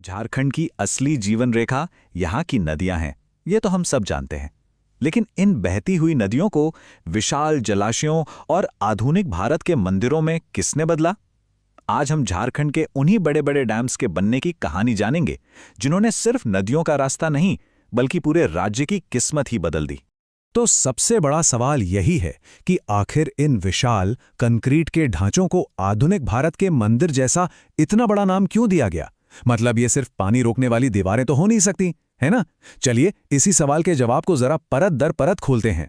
झारखंड की असली जीवन रेखा यहाँ की नदियां हैं, ये तो हम सब जानते हैं। लेकिन इन बहती हुई नदियों को विशाल जलाशयों और आधुनिक भारत के मंदिरों में किसने बदला? आज हम झारखंड के उन्हीं बड़े बड़े डैम्स के बनने की कहानी जानेंगे, जिन्होंने सिर्फ नदियों का रास्ता नहीं, बल्कि पूरे राज्य की किस्मत ही बदल दी। तो सबसे बड़ा सवाल यही है कि आखिर इन विशाल कंक्रीट के ढांचों को आधुनिक भारत के मंदिर जैसा इतना बड़ा नाम क्यों दिया गया? मतलब ये सिर्फ पानी रोकने वाली दीवारें तो हो नहीं सकती, है ना? चलिए इसी सवाल के जवाब को जरा परत दर परत खोलते हैं।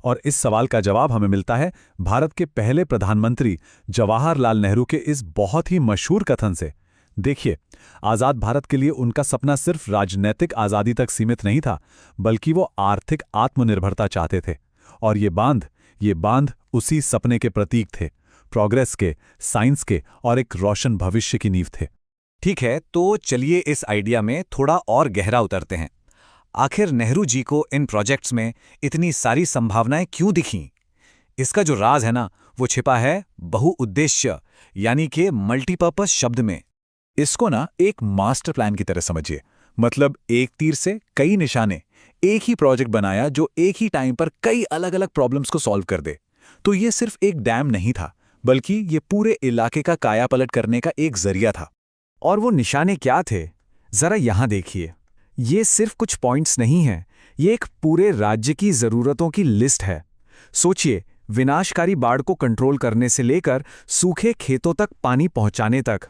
और इस सवाल का जवाब हमें मिलता है भारत के पहले प्रधानमंत्री जवाहरलाल नेहरू के इस बहुत ही मशहूर कथन से। देखिए, आजाद भारत के लिए उनका सपना सिर्फ राजनीतिक आजादी तक सीमित नहीं था, बल्कि वो आर्थिक आत्मनिर्भरता चाहते थे। और ये बांध उसी सपने के प्रतीक थे, प्रोग्रेस के, साइंस के और एक रोशन भविष्य की नींव थे। ठीक है, तो चलिए इस आइडिया में थोड़ा और गहरा उतरते हैं। आखिर नेहरू जी को इन प्रोजेक्ट्स में इतनी सारी संभावनाएं क्यों दिखीं? इसका जो राज है ना, वो छिपा है बहुउद्देश्य यानी कि मल्टीपर्पज शब्द में। इसको ना एक मास्टर प्लान की तरह समझिए। मतलब एक तीर से कई निशाने, एक ही प्रोजेक्ट बनाया जो एक ही टाइम पर कई अलग अलग प्रॉब्लम्स को सॉल्व कर दे। तो ये सिर्फ एक डैम नहीं था, बल्कि ये पूरे इलाके का कायापलट करने का एक जरिया था। और वो निशाने क्या थे? जरा यहां देखिए। ये सिर्फ कुछ पॉइंट्स नहीं हैं, ये एक पूरे राज्य की जरूरतों की लिस्ट है। सोचिए, विनाशकारी बाढ़ को कंट्रोल करने से लेकर सूखे खेतों तक पानी पहुंचाने तक,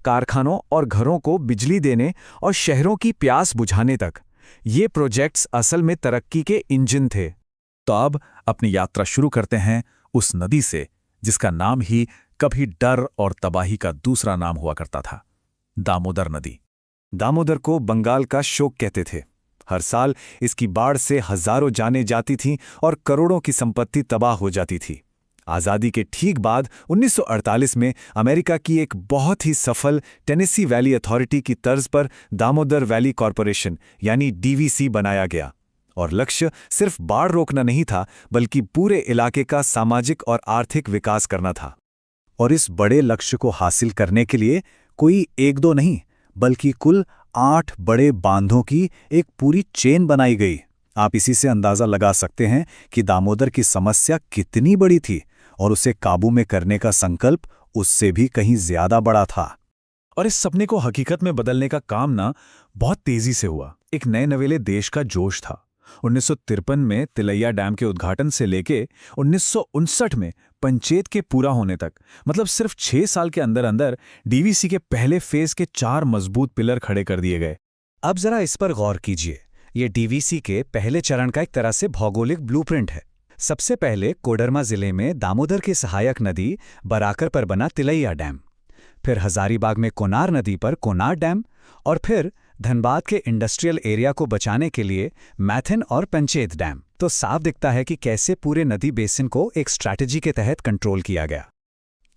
कारखानों और घरों को बिजली देने और शहरों की प्यास बुझाने तक, ये प्रोजेक्ट्स असल में तरक्की के इंजन थे। तो अब अपनी यात्रा शुरू करते हैं उस नदी से, जिसका नाम ही कभी डर और तबाही का दूसरा नाम हुआ करता था, दामोदर नदी। दामोदर को बंगाल का शोक कहते थे। हर साल इसकी बाढ़ से हजारों जानें जाती थीं और करोड़ों की संपत्ति तबाह हो जाती थी। आज़ादी के ठीक बाद 1948 में अमेरिका की एक बहुत ही सफल टेनेसी वैली अथॉरिटी की तर्ज पर दामोदर वैली कॉरपोरेशन यानी डीवीसी बनाया गया। और लक्ष्य सिर्फ बाढ़ रोकना नहीं था, बल्कि पूरे इलाके का सामाजिक और आर्थिक विकास करना था। और इस बड़े लक्ष्य को हासिल करने के लिए कोई एक दो नहीं, बल्कि कुल 8 बड़े बांधों की एक पूरी चेन बनाई गई। आप इसी से अंदाजा लगा सकते हैं कि दामोदर की समस्या कितनी बड़ी थी, और उसे काबू में करने का संकल्प उससे भी कहीं ज्यादा बड़ा था। और इस सपने को हकीकत में बदलने का काम ना बहुत तेजी से हुआ। एक नए नवेले देश का जोश था। 1953 में तिलैया डैम के उद्घाटन से लेके 1959 में पंचेत के पूरा होने तक, मतलब सिर्फ 6 साल के अंदर अंदर डीवीसी के पहले फेज के 4 मजबूत पिलर खड़े कर दिए गए। अब जरा इस पर गौर कीजिए। ये डीवीसी के पहले चरण का एक तरह से भौगोलिक ब्लूप्रिंट है। सबसे पहले कोडरमा जिले में दामोदर की सहायक नदी बराकर पर बना तिलैया डैम, फिर हजारीबाग में कोनार नदी पर कोनार डैम, और फिर धनबाद के इंडस्ट्रियल एरिया को बचाने के लिए मैथन और पंचेत डैम। तो साफ दिखता है कि कैसे पूरे नदी बेसिन को एक स्ट्रैटेजी के तहत कंट्रोल किया गया।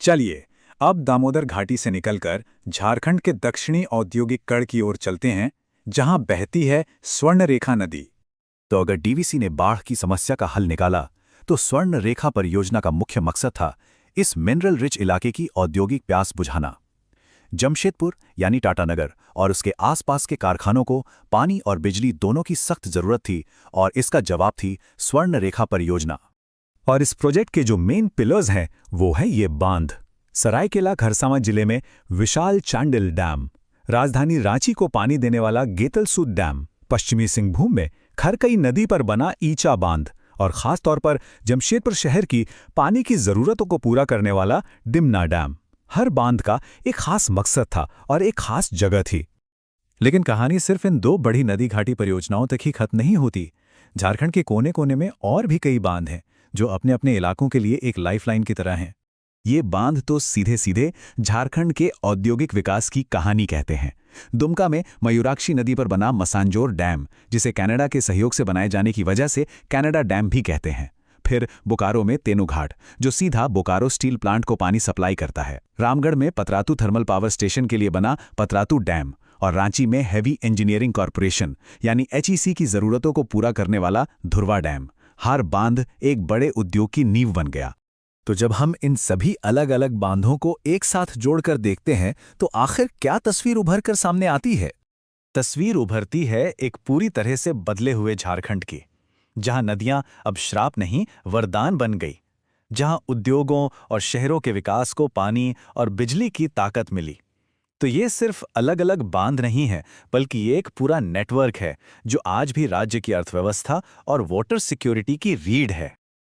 चलिए अब दामोदर घाटी से निकलकर झारखंड के दक्षिणी औद्योगिक कड़ की ओर चलते हैं, जहां बहती है स्वर्ण रेखा नदी। तो अगर डीवीसी ने बाढ़ की समस्या का हल निकाला, तो स्वर्ण रेखा परियोजना का मुख्य मकसद था इस मिनरल रिच इलाके की औद्योगिक प्यास बुझाना। जमशेदपुर यानी टाटानगर और उसके आसपास के कारखानों को पानी और बिजली दोनों की सख्त जरूरत थी, और इसका जवाब थी स्वर्ण रेखा परियोजना। और इस प्रोजेक्ट के जो मेन पिलर्स हैं वो है ये बांध। सरायकेला खरसावां जिले में विशाल चांडिल डैम, राजधानी रांची को पानी देने वाला गेतलसूद डैम, पश्चिमी सिंहभूम में खरकई नदी पर बना ईचा बांध, और खास तौर पर जमशेदपुर शहर की पानी की जरूरतों को पूरा करने वाला डिमना डैम। हर बांध का एक खास मकसद था और एक खास जगह थी। लेकिन कहानी सिर्फ इन 2 बड़ी नदी घाटी परियोजनाओं तक ही खत्म नहीं होती। झारखंड के कोने कोने में और भी कई बांध हैं, जो अपने अपने इलाकों के लिए एक लाइफलाइन की तरह हैं। ये बांध तो सीधे सीधे झारखंड के औद्योगिक विकास की कहानी कहते हैं। दुमका में मयूराक्षी नदी पर बना मसांजोर डैम, जिसे कनाडा के सहयोग से बनाए जाने की वजह से कनाडा डैम भी कहते हैं। फिर बोकारो में तेनुघाट, जो सीधा बोकारो स्टील प्लांट को पानी सप्लाई करता है। रामगढ़ में पतरातू थर्मल पावर स्टेशन के लिए बना पतरातू डैम, और रांची में हैवी इंजीनियरिंग कॉरपोरेशन यानी एचईसी की जरूरतों को पूरा करने वाला धुरवा डैम। हर बांध एक बड़े उद्योग की नींव बन गया। तो जब हम इन सभी अलग अलग बांधों को एक साथ जोड़कर देखते हैं तो आखिर क्या तस्वीर उभर कर सामने आती है? तस्वीर उभरती है एक पूरी तरह से बदले हुए झारखंड की, जहां नदियां अब श्राप नहीं वरदान बन गई, जहां उद्योगों और शहरों के विकास को पानी और बिजली की ताकत मिली। तो ये सिर्फ अलग अलग बांध नहीं है, बल्कि ये एक पूरा नेटवर्क है जो आज भी राज्य की अर्थव्यवस्था और वाटर सिक्योरिटी की रीढ़ है।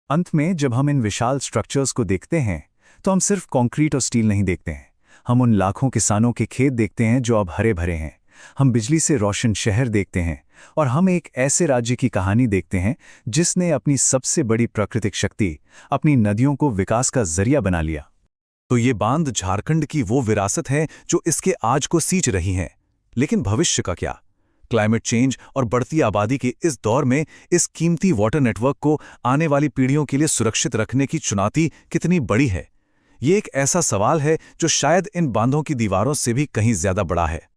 अंत में जब हम इन विशाल स्ट्रक्चर्स को देखते हैं तो हम सिर्फ कंक्रीट और स्टील नहीं देखते हैं, हम उन लाखों किसानों के खेत देखते हैं जो अब हरे भरे हैं, हम बिजली से रोशन शहर देखते हैं, और हम एक ऐसे राज्य की कहानी देखते हैं जिसने अपनी सबसे बड़ी प्राकृतिक शक्ति, अपनी नदियों को विकास का जरिया बना लिया। तो ये बांध झारखंड की वो विरासत है जो इसके आज को सींच रही हैं। लेकिन भविष्य का क्या? क्लाइमेट चेंज और बढ़ती आबादी के इस दौर में इस कीमती वाटर नेटवर्क को आने वाली पीढ़ियों के लिए सुरक्षित रखने की चुनौती कितनी बड़ी है? ये एक ऐसा सवाल है जो शायद इन बांधों की दीवारों से भी कहीं ज्यादा बड़ा है।